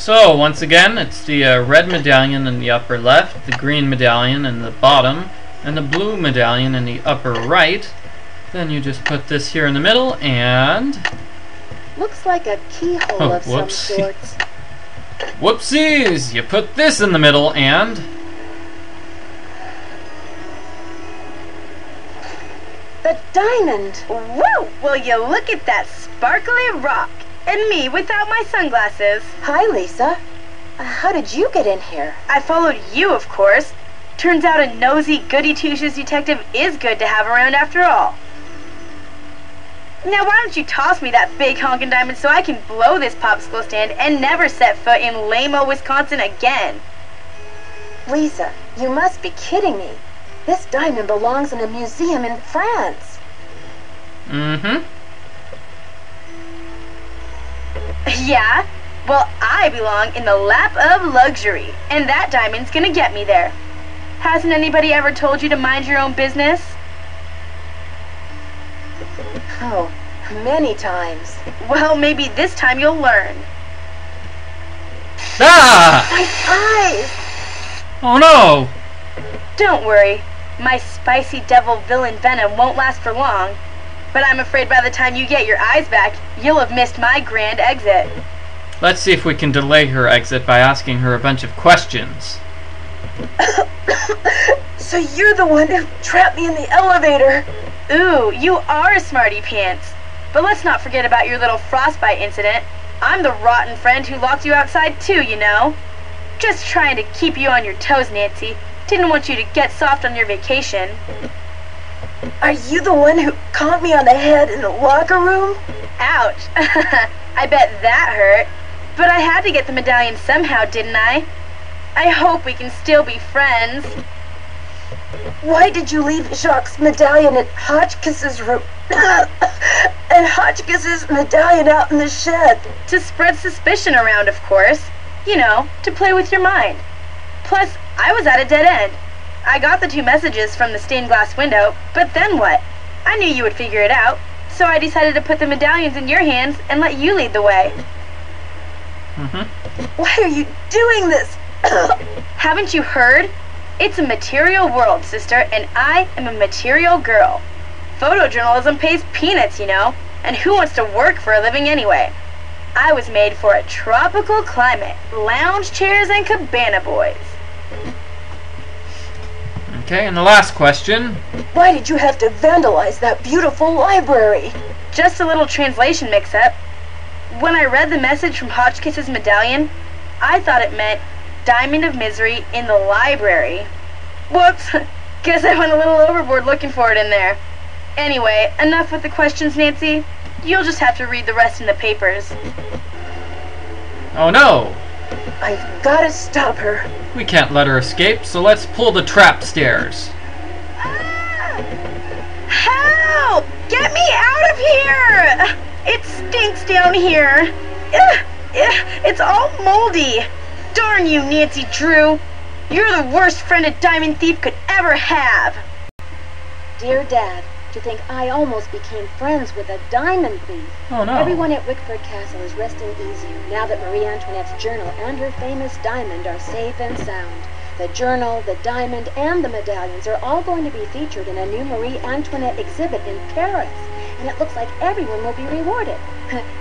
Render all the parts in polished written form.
So, once again, it's the red medallion in the upper left, the green medallion in the bottom, and the blue medallion in the upper right. Then you just put this here in the middle, and... looks like a keyhole of some sorts. Whoopsies! You put this in the middle, and... the diamond! Whoa! Will you look at that sparkly rock? And me without my sunglasses. Hi, Lisa. How did you get in here? I followed you, of course. Turns out a nosy, goody-two-shoes detective is good to have around after all. Now, why don't you toss me that big honkin' diamond so I can blow this popsicle stand and never set foot in lame-o Wisconsin again? Lisa, you must be kidding me. This diamond belongs in a museum in France. Mm-hmm. Yeah? Well, I belong in the lap of luxury, and that diamond's gonna get me there. Hasn't anybody ever told you to mind your own business? Oh, many times. Well, maybe this time you'll learn. Ah! My eyes! Oh no! Don't worry. My spicy devil villain venom won't last for long. But I'm afraid by the time you get your eyes back, you'll have missed my grand exit. Let's see if we can delay her exit by asking her a bunch of questions. So you're the one who trapped me in the elevator. Ooh, you are a smarty pants. But let's not forget about your little frostbite incident. I'm the rotten friend who locked you outside too, you know. Just trying to keep you on your toes, Nancy. Didn't want you to get soft on your vacation. Are you the one who caught me on the head in the locker room? Ouch. I bet that hurt. But I had to get the medallion somehow, didn't I? I hope we can still be friends. Why did you leave Jacques' medallion at Hotchkiss's room? And Hotchkiss's medallion out in the shed? To spread suspicion around, of course. You know, to play with your mind. Plus, I was at a dead end. I got the 2 messages from the stained glass window, but then what? I knew you would figure it out, so I decided to put the medallions in your hands and let you lead the way. Why are you doing this? Haven't you heard? It's a material world, sister, and I am a material girl. Photojournalism pays peanuts, you know, and who wants to work for a living anyway? I was made for a tropical climate, lounge chairs and cabana boys. Okay, and the last question. Why did you have to vandalize that beautiful library? Just a little translation mix-up. When I read the message from Hotchkiss's medallion, I thought it meant Diamond of Misery in the library. Whoops! Guess I went a little overboard looking for it in there. Anyway, enough with the questions, Nancy. You'll just have to read the rest in the papers. Oh no! I've got to stop her. We can't let her escape, so let's pull the trap stairs. Ah! Help! Get me out of here! It stinks down here. It's all moldy. Darn you, Nancy Drew. You're the worst friend a diamond thief could ever have. Dear Dad, to think I almost became friends with a diamond thief. Oh no. Everyone at Wickford Castle is resting easier now that Marie Antoinette's journal and her famous diamond are safe and sound. The journal, the diamond, and the medallions are all going to be featured in a new Marie Antoinette exhibit in Paris. And it looks like everyone will be rewarded.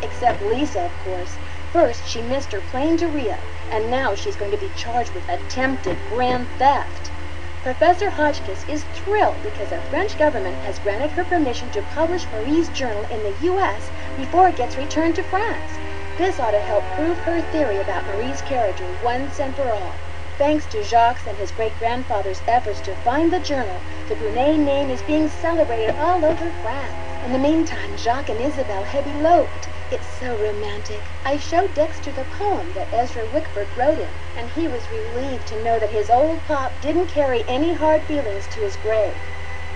Except Lisa, of course. First, she missed her plane to Rio, and now she's going to be charged with attempted grand theft. Professor Hotchkiss is thrilled because the French government has granted her permission to publish Marie's journal in the U.S. before it gets returned to France. This ought to help prove her theory about Marie's character once and for all. Thanks to Jacques and his great-grandfather's efforts to find the journal, the Brunet name is being celebrated all over France. In the meantime, Jacques and Isabel have eloped. It's so romantic. I showed Dexter the poem that Ezra Wickford wrote him, and he was relieved to know that his old pop didn't carry any hard feelings to his grave.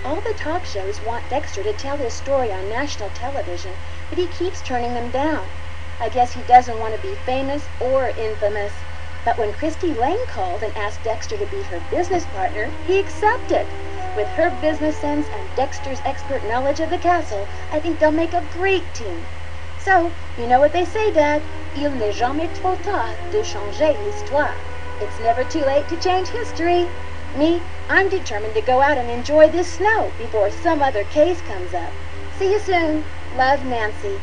All the talk shows want Dexter to tell his story on national television, but he keeps turning them down. I guess he doesn't want to be famous or infamous. But when Christy Lane called and asked Dexter to be her business partner, he accepted. With her business sense and Dexter's expert knowledge of the castle, I think they'll make a great team. So, you know what they say, Dad. Il n'est jamais trop tard de changer l'histoire. It's never too late to change history. Me, I'm determined to go out and enjoy this snow before some other case comes up. See you soon. Love, Nancy.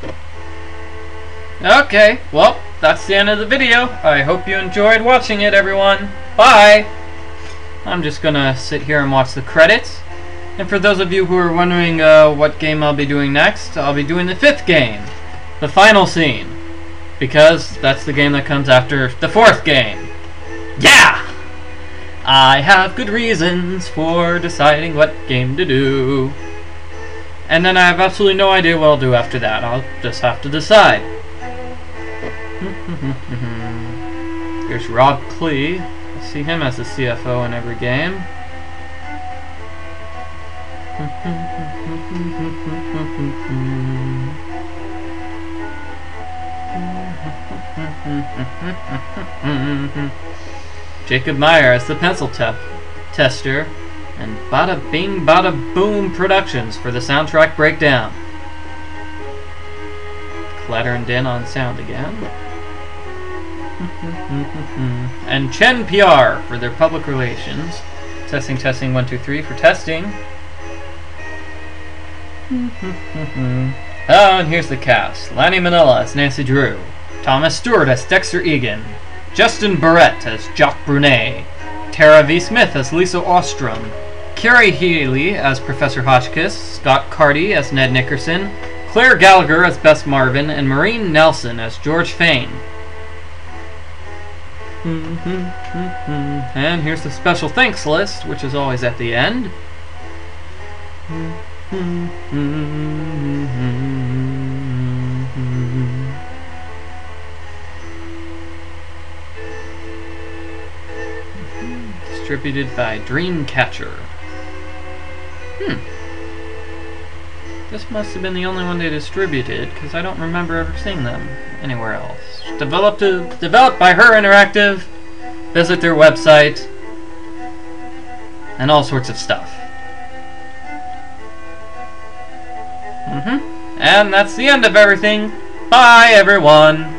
Okay, well, that's the end of the video. I hope you enjoyed watching it, everyone. Bye! I'm just gonna sit here and watch the credits. And for those of you who are wondering what game I'll be doing next, I'll be doing the 5th game, the final scene, because that's the game that comes after the 4th game. Yeah! I have good reasons for deciding what game to do. And then I have absolutely no idea what I'll do after that. I'll just have to decide. Here's Rob Klee. I see him as the CFO in every game. Jacob Meyer as the pencil tester, and Bada Bing Bada Boom Productions for the soundtrack breakdown. Clatter and Din on sound again. And Chen PR for their public relations. Testing, testing, 1, 2, 3 for testing. Oh, and here's the cast. Lanny Manila as Nancy Drew. Thomas Stewart as Dexter Egan. Justin Barrett as Jock Brunet. Tara V. Smith as Lisa Ostrom. Carrie Healy as Professor Hotchkiss. Scott Carty as Ned Nickerson. Claire Gallagher as Bess Marvin. And Maureen Nelson as George Fane. And here's the special thanks list, which is always at the end. Distributed by Dreamcatcher. This must have been the only one they distributed, because I don't remember ever seeing them anywhere else. Developed by Her Interactive. Visit their website. And all sorts of stuff. And that's the end of everything. Bye, everyone.